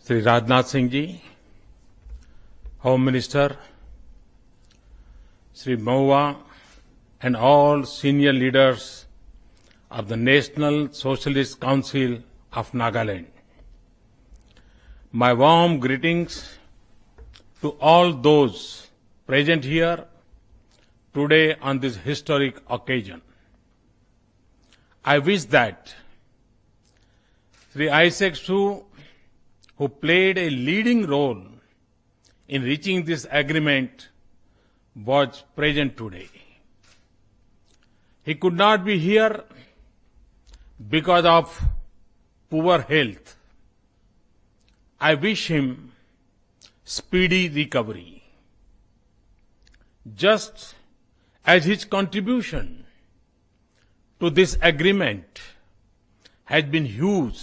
Sri Rajnath Singh Ji, Home Minister, Sri Maua, and all senior leaders of the National Socialist Council of Nagaland. My warm greetings to all those present here today on this historic occasion. I wish that Sri Isaac Sue, who played a leading role in reaching this agreement, was present today. He could not be here because of poor health. I wish him speedy recovery. Just as his contribution to this agreement has been huge,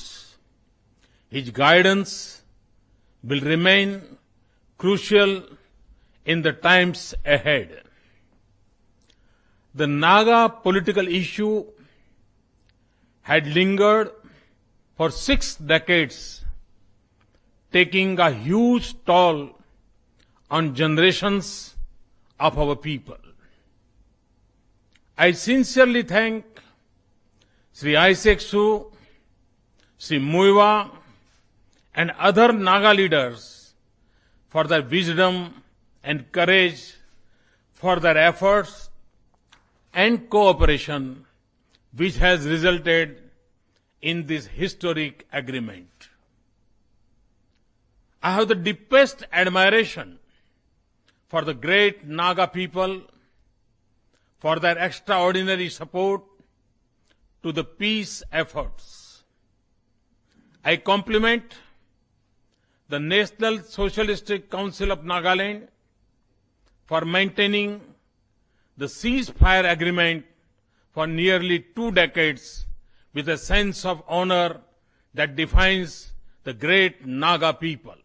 his guidance will remain crucial in the times ahead. The Naga political issue had lingered for 6 decades, taking a huge toll on generations of our people. I sincerely thank Sri Isaac Sue, Sri Muiwa, and other Naga leaders for their wisdom and courage, for their efforts and cooperation which has resulted in this historic agreement. I have the deepest admiration for the great Naga people, for their extraordinary support to the peace efforts. I compliment the National Socialistic Council of Nagaland for maintaining the ceasefire agreement for nearly 2 decades with a sense of honor that defines the great Naga people.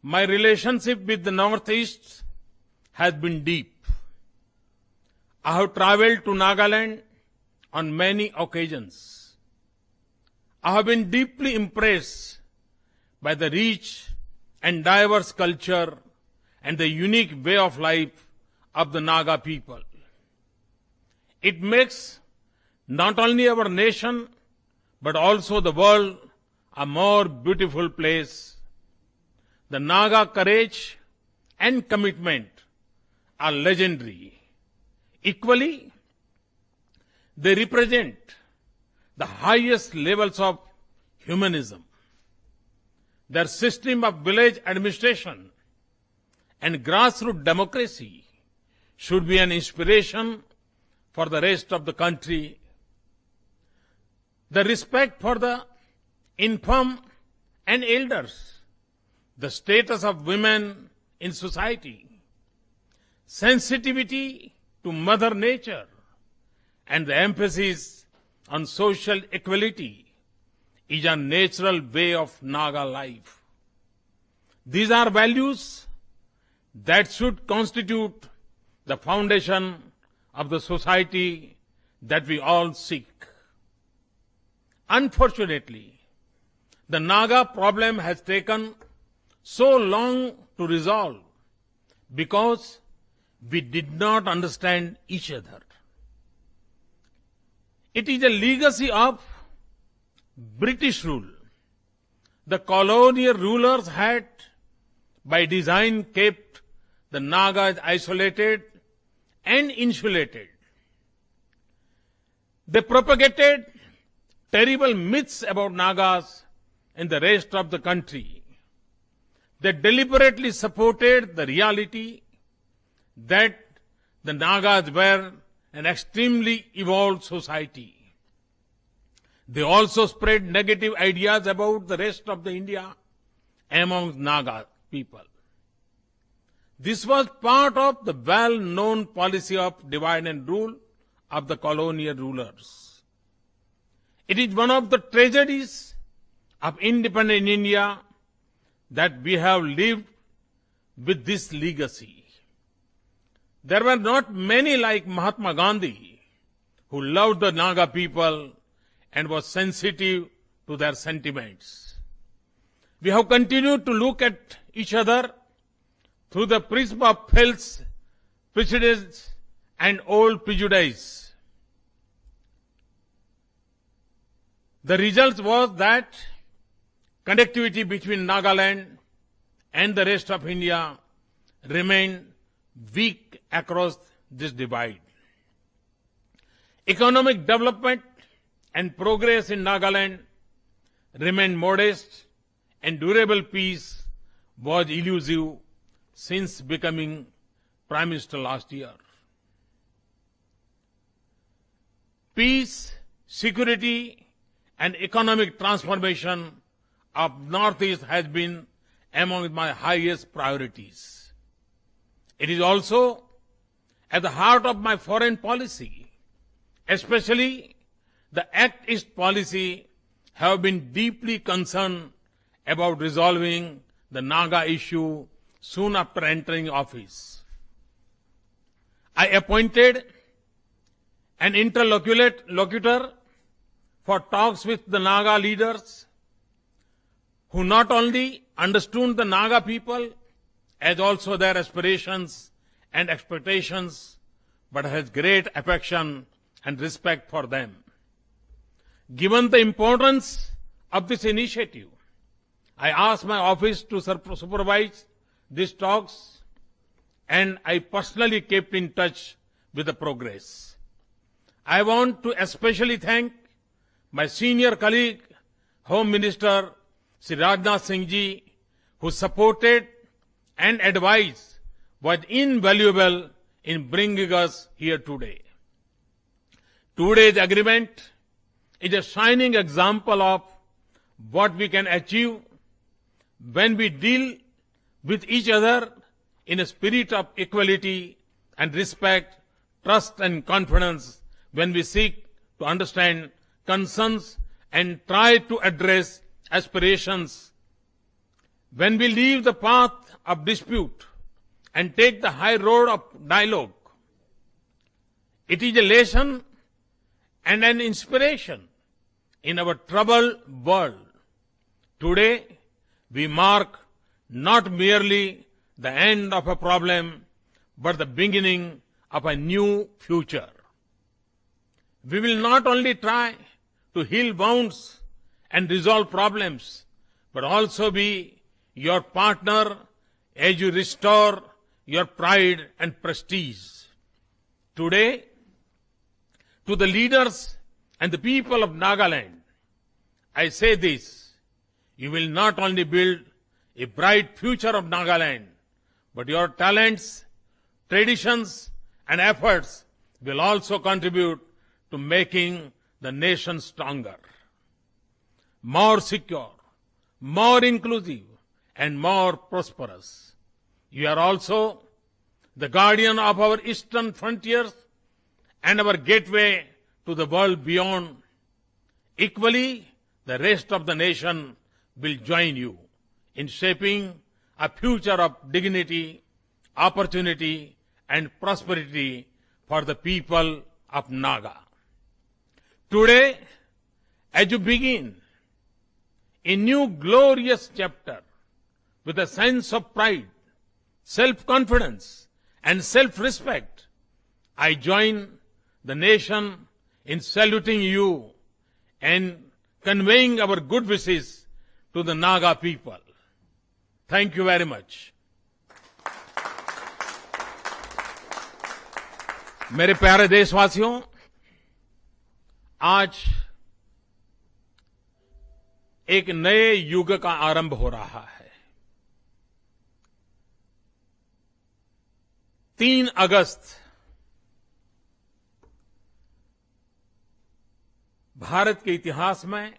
My relationship with the Northeast has been deep. I have traveled to Nagaland on many occasions. I have been deeply impressed by the rich and diverse culture and the unique way of life of the Naga people. It makes not only our nation but also the world a more beautiful place. The Naga courage and commitment are legendary. Equally, they represent the highest levels of humanism. Their system of village administration and grassroots democracy should be an inspiration for the rest of the country. The respect for the infirm and elders, the status of women in society, sensitivity to Mother Nature, and the emphasis on social equality is a natural way of Naga life. These are values that should constitute the foundation of the society that we all seek. Unfortunately, the Naga problem has taken so long to resolve because we did not understand each other. It is a legacy of British rule. The colonial rulers had, by design, kept the Nagas isolated and insulated. They propagated terrible myths about Nagas in the rest of the country. They deliberately supported the reality that the Nagas were an extremely evolved society. They also spread negative ideas about the rest of the India among Naga people. This was part of the well-known policy of divide and rule of the colonial rulers. It is one of the tragedies of independent India that we have lived with this legacy. There were not many like Mahatma Gandhi who loved the Naga people and was sensitive to their sentiments. We have continued to look at each other through the prism of false precedents and old prejudice. The result was that connectivity between Nagaland and the rest of India remained weak across this divide. Economic development and progress in Nagaland remained modest, and durable peace was elusive since becoming Prime Minister last year. Peace, security, and economic transformation of Northeast has been among my highest priorities. It is also at the heart of my foreign policy, especially the Act East policy have been deeply concerned about resolving the Naga issue soon after entering office. I appointed an interlocutor for talks with the Naga leaders who not only understood the Naga people as also their aspirations and expectations, but has great affection and respect for them. Given the importance of this initiative, I asked my office to supervise these talks, and I personally kept in touch with the progress. I want to especially thank my senior colleague, Home Minister Sri Rajnath Singh Ji, who supported and advised was invaluable in bringing us here today. Today's agreement is a shining example of what we can achieve when we deal with each other in a spirit of equality and respect, trust and confidence, when we seek to understand concerns and try to address aspirations, when we leave the path of dispute and take the high road of dialogue. It is a lesson and an inspiration in our troubled world. Today, we mark not merely the end of a problem, but the beginning of a new future. We will not only try to heal wounds and resolve problems, but also be your partner as you restore your pride and prestige. Today, to the leaders and the people of Nagaland, I say this: you will not only build a bright future of Nagaland, but your talents, traditions, and efforts will also contribute to making the nation stronger, more secure, more inclusive, and more prosperous. You are also the guardian of our eastern frontiers and our gateway to the world beyond. Equally, the rest of the nation will join you in shaping a future of dignity, opportunity, and prosperity for the people of Naga. Today, as you begin a new glorious chapter with a sense of pride, self-confidence, and self-respect, I join the nation in saluting you and conveying our good wishes to the Naga people. Thank you very much. मेरे प्यारे देशवासियों, आज एक नए युग का आरंभ हो रहा है। 3 अगस्त भारत के इतिहास में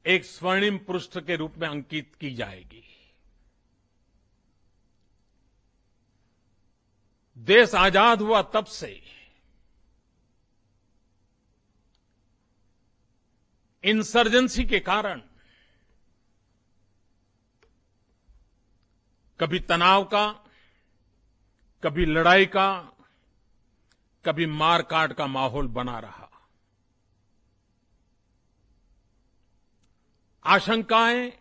एक स्वर्णिम पृष्ठ के रूप में अंकित की जाएगी। देश आजाद हुआ तब से इंसर्जेंसी के कारण कभी तनाव का, कभी लड़ाई का, कभी मारकाट का माहौल बना रहा। आशंकाएं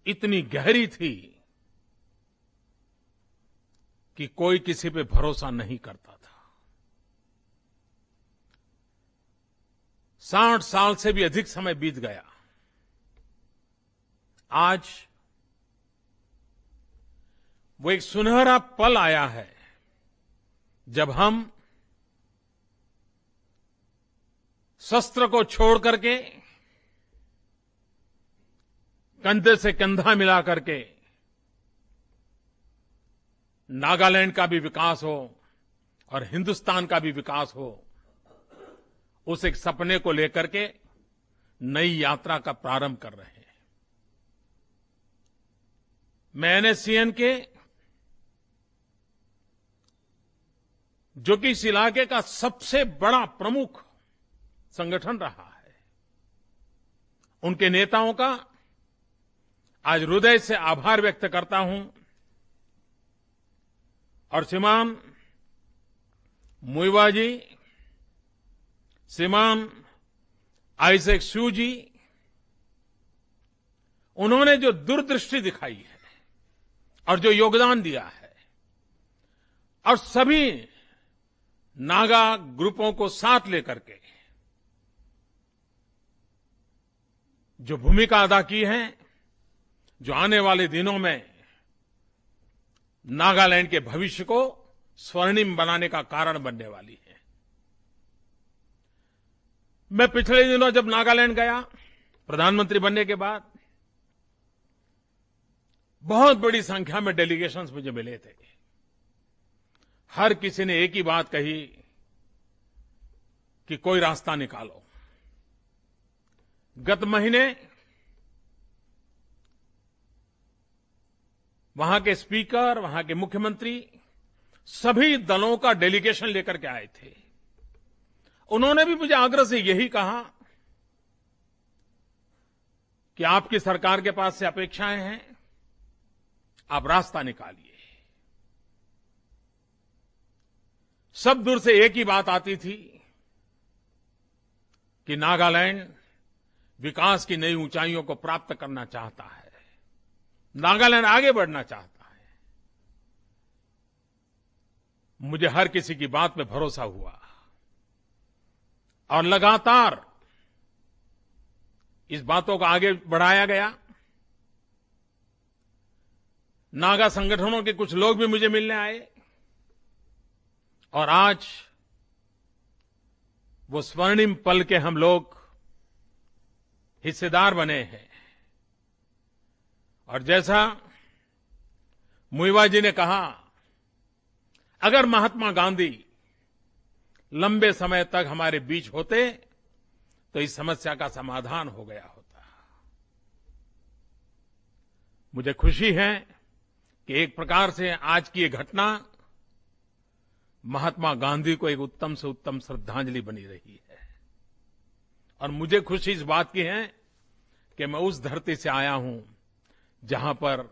इतनी गहरी थी कि कोई किसी पे भरोसा नहीं करता था। 60 साल से भी अधिक समय बीत गया। आज वो एक सुनहरा पल आया है जब हम शस्त्र को छोड़ करके कंधे से कंधा मिला करके नागालैंड का भी विकास हो और हिंदुस्तान का भी विकास हो, उस एक सपने को लेकर के नई यात्रा का प्रारंभ कर रहे हैं। मैं एनएससीएन के, जो कि इस इलाके का सबसे बड़ा प्रमुख संगठन रहा है, उनके नेताओं का आज हृदय से आभार व्यक्त करता हूं। और श्रीमान मुइवा जी, श्रीमान आइजैक स्यू जी, उन्होंने जो दूरदृष्टि दिखाई है और जो योगदान दिया है, और सभी नागा ग्रुपों को साथ लेकर के जो भूमिका अदा की है, जो आने वाले दिनों में नागालैंड के भविष्य को स्वर्णिम बनाने का कारण बनने वाली है। मैं पिछले दिनों जब नागालैंड गया प्रधानमंत्री बनने के बाद, बहुत बड़ी संख्या में डेलीगेशंस मुझे मिले थे। हर किसी ने एक ही बात कही कि कोई रास्ता निकालो। गत महीने वहां के स्पीकर, वहां के मुख्यमंत्री सभी दलों का डेलीगेशन लेकर के आए थे। उन्होंने भी मुझे आग्रह से यही कहा कि आपकी सरकार के पास से अपेक्षाएं हैं, आप रास्ता निकालिए। सब दूर से एक ही बात आती थी कि नागालैंड विकास की नई ऊंचाइयों को प्राप्त करना चाहता है, नागालैंड आगे बढ़ना चाहता है। मुझे हर किसी की बात पे भरोसा हुआ और लगातार इस बातों को आगे बढ़ाया गया। नागा संगठनों के कुछ लोग भी मुझे मिलने आए और आज वो स्वर्णिम पल के हम लोग हिस्सेदार बने हैं। और जैसा मुइवा जी ने कहा, अगर महात्मा गांधी लंबे समय तक हमारे बीच होते तो इस समस्या का समाधान हो गया होता। मुझे खुशी है कि एक प्रकार से आज की ये घटना महात्मा गांधी को एक उत्तम से उत्तम श्रद्धांजलि बनी रही है। और मुझे खुशी इस बात की है कि मैं उस धरती से आया हूं जहां पर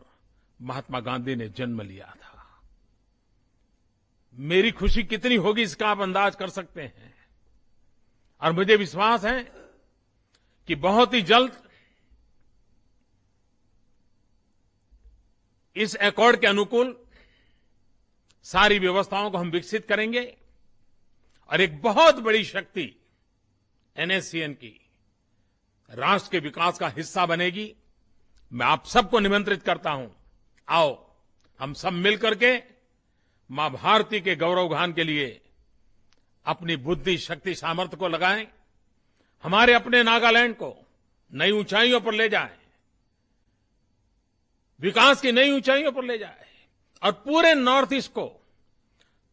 महात्मा गांधी ने जन्म लिया था। मेरी खुशी कितनी होगी इसका आप अंदाज कर सकते हैं। और मुझे विश्वास है कि बहुत ही जल्द इस एकॉर्ड के अनुकूल सारी व्यवस्थाओं को हम विकसित करेंगे और एक बहुत बड़ी शक्ति एनएससीएन की राष्ट्र के विकास का हिस्सा बनेगी। मैं आप सबको निमंत्रित करता हूं, आओ हम सब मिलकर के मां भारती के गौरवगान के लिए अपनी बुद्धि, शक्ति, सामर्थ्य को लगाएं, हमारे अपने नागालैंड को नई ऊंचाइयों पर ले जाएं, विकास की नई ऊंचाइयों पर ले जाएं और पूरे नॉर्थ ईस्ट को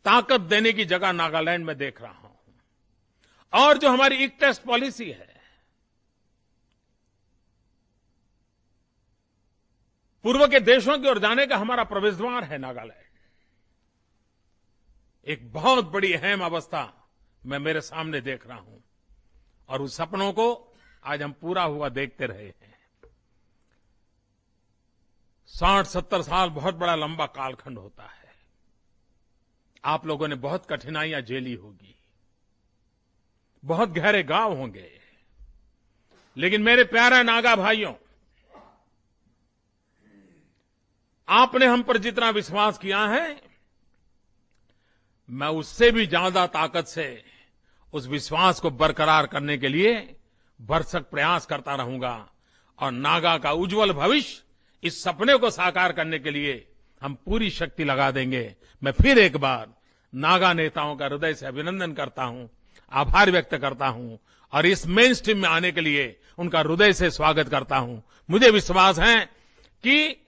ताकत देने की जगह नागालैंड में देख रहा हूं। और जो हमारी एक टेस्ट पॉलिसी है, पूर्व के देशों की ओर जाने का हमारा प्रवेश द्वार है नागालैंड, एक बहुत बड़ी अहम अवस्था मैं मेरे सामने देख रहा हूं और उस सपनों को आज हम पूरा हुआ देखते रहे हैं। 60-70 साल बहुत बड़ा लंबा कालखंड होता है। आप लोगों ने बहुत कठिनाइयां झेली होगी, बहुत गहरे गांव होंगे, लेकिन मेरे प्यारे नागा भाइयों, आपने हम पर जितना विश्वास किया है, मैं उससे भी ज्यादा ताकत से उस विश्वास को बरकरार करने के लिए भरसक प्रयास करता रहूंगा और नागा का उज्जवल भविष्य, इस सपने को साकार करने के लिए हम पूरी शक्ति लगा देंगे। मैं फिर एक बार नागा नेताओं का हृदय से अभिनंदन करता हूं, आभार व्यक्त करता हूं और इस मेन स्ट्रीम में आने के लिए उनका हृदय से स्वागत करता हूं। मुझे विश्वास है कि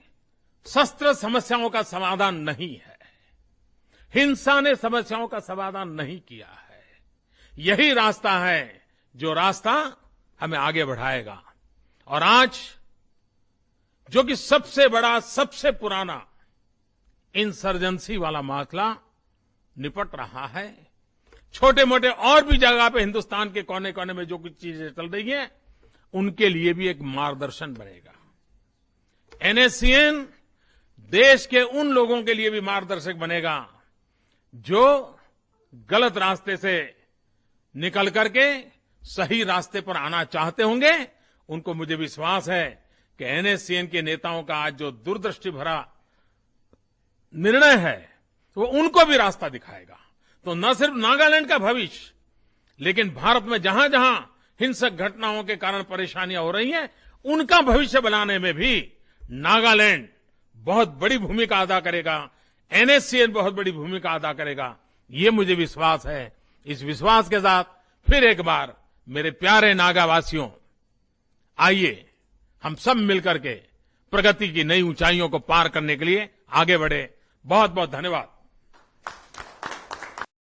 शस्त्र समस्याओं का समाधान नहीं है, हिंसा ने समस्याओं का समाधान नहीं किया है। यही रास्ता है जो रास्ता हमें आगे बढ़ाएगा। और आज जो कि सबसे बड़ा, सबसे पुराना इंसर्जेंसी वाला मसला निपट रहा है, छोटे मोटे और भी जगह पे हिंदुस्तान के कोने कोने में जो कुछ चीजें चल रही हैं, उनके लिए भी एक मार्गदर्शन बनेगा। एनएससीएन देश के उन लोगों के लिए भी मार्गदर्शक बनेगा जो गलत रास्ते से निकल करके सही रास्ते पर आना चाहते होंगे। उनको मुझे विश्वास है कि एनएससीएन के नेताओं का आज जो दूरदृष्टि भरा निर्णय है, वो उनको भी रास्ता दिखाएगा। तो न सिर्फ नागालैंड का भविष्य, लेकिन भारत में जहां जहां हिंसक घटनाओं के कारण परेशानियां हो रही हैं, उनका भविष्य बनाने में भी नागालैंड बहुत बड़ी भूमिका अदा करेगा, एनएससीएन बहुत बड़ी भूमिका अदा करेगा, ये मुझे विश्वास है। इस विश्वास के साथ फिर एक बार मेरे प्यारे नागावासियों, आइए हम सब मिलकर के प्रगति की नई ऊंचाइयों को पार करने के लिए आगे बढ़े। बहुत बहुत धन्यवाद।